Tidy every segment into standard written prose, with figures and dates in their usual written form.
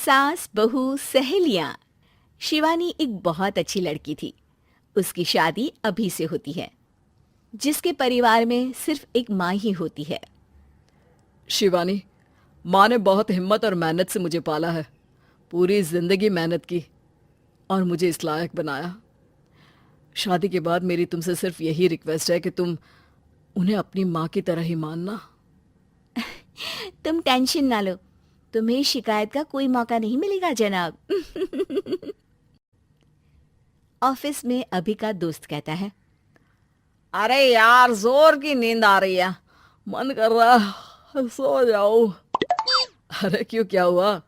सास बहू सहेलियां। शिवानी एक बहुत अच्छी लड़की थी। उसकी शादी अभी से होती है, जिसके परिवार में सिर्फ एक माँ ही होती है। शिवानी, माँ ने बहुत हिम्मत और मेहनत से मुझे पाला है। पूरी जिंदगी मेहनत की और मुझे इस लायक बनाया। शादी के बाद मेरी तुमसे सिर्फ यही रिक्वेस्ट है कि तुम उन्हें अपनी माँ की तरह ही मानना। तुम टेंशन ना लो, तुम्हें शिकायत का कोई मौका नहीं मिलेगा जनाब। ऑफिस में अभी का दोस्त कहता है, अरे यार, जोर की नींद आ रही है, मन कर रहा है सो जाओ। अरे क्यों, क्या हुआ?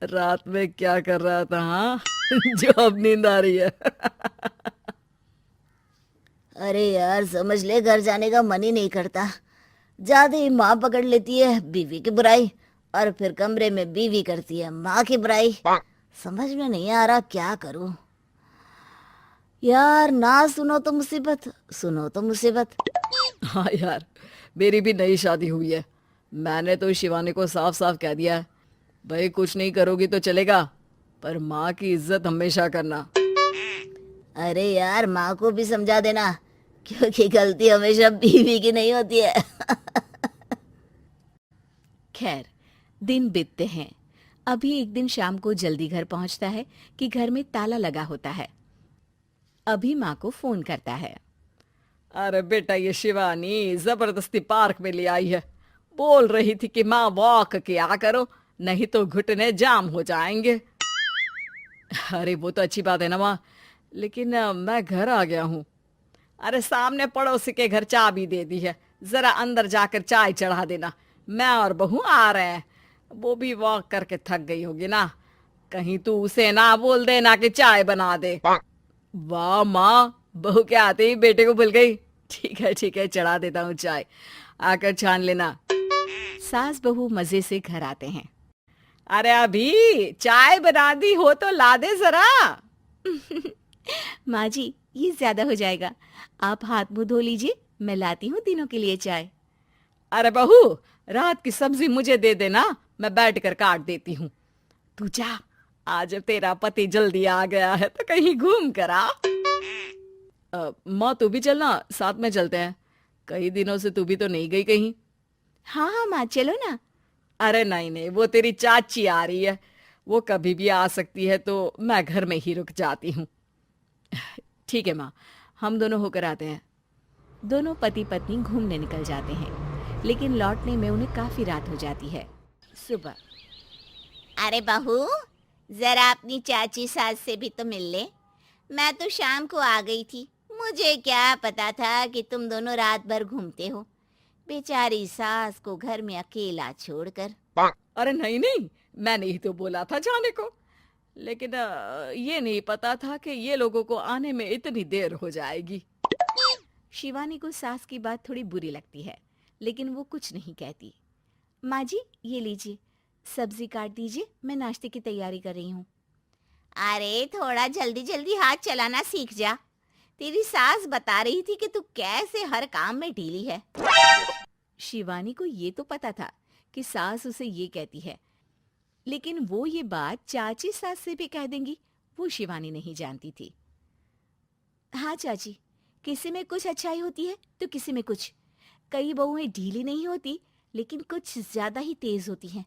रात में क्या कर रहा था? हाँ जो अब नींद आ रही है। अरे यार, समझ ले, घर जाने का मन ही नहीं करता। ज्यादा ही माँ पकड़ लेती है बीवी की बुराई, और फिर कमरे में बीवी करती है माँ की बुराई। समझ में नहीं आ रहा क्या करूं। यार, ना सुनो तो मुसीबत, सुनो तो मुसीबत। हाँ यार, मेरी भी नई शादी हुई है। मैंने तो शिवानी को साफ साफ कह दिया है, भाई कुछ नहीं करोगी तो चलेगा, पर माँ की इज्जत हमेशा करना। अरे यार, माँ को भी समझा देना, क्योंकि गलती हमेशा बीवी की नहीं होती है। खैर, दिन बीतते हैं। अभी एक दिन शाम को जल्दी घर पहुंचता है कि घर में ताला लगा होता है। अभी माँ को फोन करता है। अरे बेटा, ये शिवानी जबरदस्ती पार्क में ले आई है। बोल रही थी कि माँ वॉक किया करो, नहीं तो घुटने जाम हो जाएंगे। अरे वो तो अच्छी बात है ना माँ, लेकिन मैं घर आ गया हूँ। अरे सामने पड़ोसी के घर चाबी दे दी है, जरा अंदर जाकर चाय चढ़ा देना। मैं और बहू आ रहे हैं। वो भी वॉक करके थक गई होगी ना, कहीं तू उसे ना बोल देना कि चाय बना दे। वाह माँ, बहू के आते ही बेटे को भूल गई। ठीक है, चढ़ा देता हूँ चाय, आकर छान लेना। सास बहू मजे से घर आते हैं। अरे अभी चाय बना दी हो तो ला दे जरा। माँ जी, ये ज्यादा हो जाएगा, आप हाथ मुंह धो लीजिए, मैं लाती हूँ तीनों के लिए चाय। अरे बहू, रात की सब्जी मुझे दे देना, मैं बैठ कर काट देती हूँ। तू जा, आज तेरा पति जल्दी आ गया है तो कहीं घूम कर आ। माँ तू भी चलना, साथ में चलते हैं। कई दिनों से तू भी तो नहीं गई कहीं। हाँ हाँ माँ, चलो ना। अरे नहीं नहीं, वो तेरी चाची आ रही है, वो कभी भी आ सकती है, तो मैं घर में ही रुक जाती हूँ। ठीक है माँ, हम दोनों होकर आते हैं। दोनों पति पत्नी घूमने निकल जाते हैं, लेकिन लौटने में उन्हें काफी रात हो जाती है। सुबह, अरे बहू, जरा अपनी चाची सास से भी तो मिल ले। मैं तो शाम को आ गई थी, मुझे क्या पता था कि तुम दोनों रात भर घूमते हो, बेचारी सास को घर में अकेला छोड़कर। अरे नहीं नहीं, मैंने ही तो बोला था जाने को, लेकिन ये नहीं पता था कि ये लोगों को आने में इतनी देर हो जाएगी। शिवानी को सास की बात थोड़ी बुरी लगती है, लेकिन वो कुछ नहीं कहती। माँ जी, ये लीजिए, सब्जी काट दीजिए, मैं नाश्ते की तैयारी कर रही हूँ। अरे थोड़ा जल्दी जल्दी हाथ चलाना सीख जा। तेरी सास बता रही थी कि तू कैसे हर काम में ढीली है। शिवानी को ये तो पता था कि सास उसे ये कहती है, लेकिन वो ये बात चाची सास से भी कह देंगी, वो शिवानी नहीं जानती थी। हाँ चाची, किसी में कुछ अच्छाई होती है तो किसी में कुछ। कई बहुएं ढीली नहीं होती, लेकिन कुछ ज्यादा ही तेज होती हैं।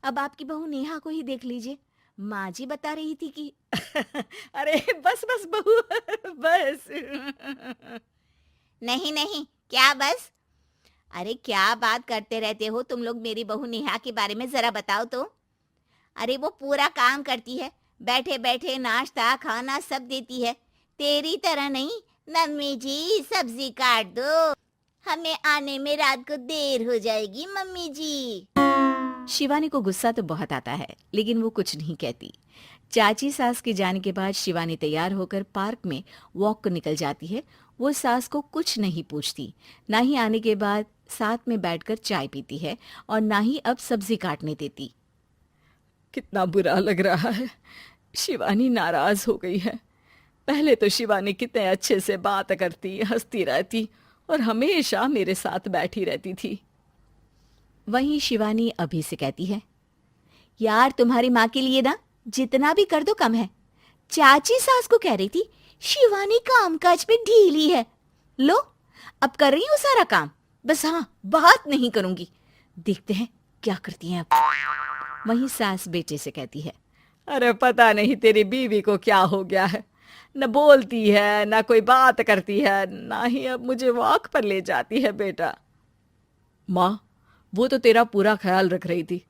अब आपकी बहू नेहा को ही देख लीजिए, माँ जी बता रही थी कि अरे बस बस बहू, बस। नहीं नहीं, क्या बस? अरे क्या बात करते रहते हो तुम लोग मेरी बहू नेहा के बारे में, जरा बताओ तो। अरे वो पूरा काम करती है, बैठे बैठे नाश्ता खाना सब देती है। तेरी तरह नहीं, मम्मी जी सब्जी काट दो, हमें आने में रात को देर हो जाएगी मम्मी जी। शिवानी को गुस्सा तो बहुत आता है, लेकिन वो कुछ नहीं कहती। चाची सास के जाने के बाद शिवानी तैयार होकर पार्क में वॉक को निकल जाती है। वो सास को कुछ नहीं पूछती, ना ही आने के बाद साथ में बैठकर चाय पीती है, और ना ही अब सब्जी काटने देती। कितना बुरा लग रहा है, शिवानी नाराज हो गई है। पहले तो शिवानी कितने अच्छे से बात करती, हंसती रहती और हमेशा मेरे साथ बैठी रहती थी। वहीं शिवानी अभी से कहती है, यार तुम्हारी माँ के लिए ना जितना भी कर दो कम है। चाची सास को कह रही थी शिवानी कामकाज पे ढीली है। लो अब कर रही हूँ सारा काम, बस हाँ बात नहीं करूंगी। देखते हैं क्या करती हैं अब। वहीं सास बेटे से कहती है, अरे पता नहीं तेरी बीवी को क्या हो गया है, न बोलती है न कोई बात करती है, ना ही अब मुझे वॉक पर ले जाती है बेटा। माँ, वो तो तेरा पूरा ख्याल रख रही थी,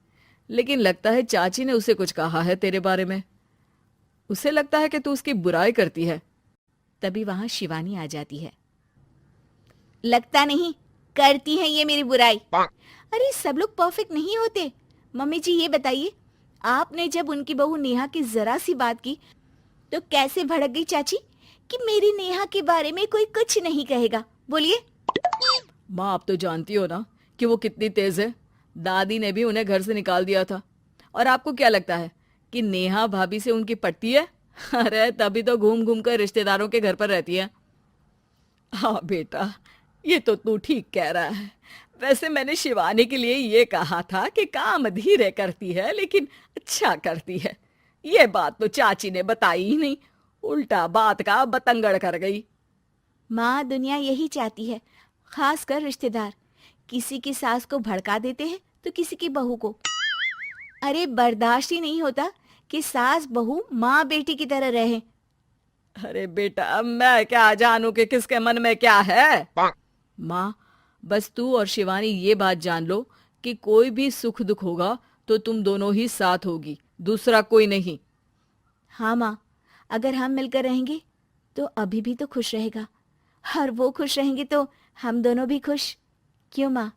लेकिन लगता है चाची ने उसे कुछ कहा है तेरे बारे में। उसे लगता है कि तू उसकी बुराई करती है। तभी वहां शिवानी आ जाती है। लगता नहीं, करती है ये मेरी बुराई। अरे सब लोग परफेक्ट नहीं होते। मम्मी जी ये बताइए, आपने जब उनकी बहू नेहा की जरा सी बात की तो कैसे भड़क गई चाची कि मेरी नेहा के बारे में कोई कुछ नहीं कहेगा। बोलिए। माँ, आप तो जानती हो ना कि वो कितनी तेज है। दादी ने भी उन्हें घर से निकाल दिया था। और आपको क्या लगता है कि नेहा भाभी से उनकी पटती है? अरे तभी तो घूम घूम कर रिश्तेदारों के घर पर रहती है। हाँ बेटा, ये तो तू ठीक कह रहा है। वैसे मैंने शिवानी के लिए ये कहा था कि काम धीरे करती है लेकिन अच्छा करती है। ये बात तो चाची ने बताई ही नहीं, उल्टा बात का बतंगड़ कर गई। माँ, दुनिया यही चाहती है, खासकर रिश्तेदार। किसी की सास को भड़का देते हैं तो किसी की बहू को। अरे बर्दाश्त ही नहीं होता कि सास बहू माँ बेटी की तरह रहे। अरे बेटा, मैं क्या जानूं कि किसके मन में क्या है। माँ, बस तू और शिवानी ये बात जान लो कि कोई भी सुख दुख होगा तो तुम दोनों ही साथ होगी, दूसरा कोई नहीं। हाँ माँ, अगर हम मिलकर रहेंगे तो अभी भी तो खुश रहेगा, और वो खुश रहेंगे तो हम दोनों भी खुश। क्यों माँ?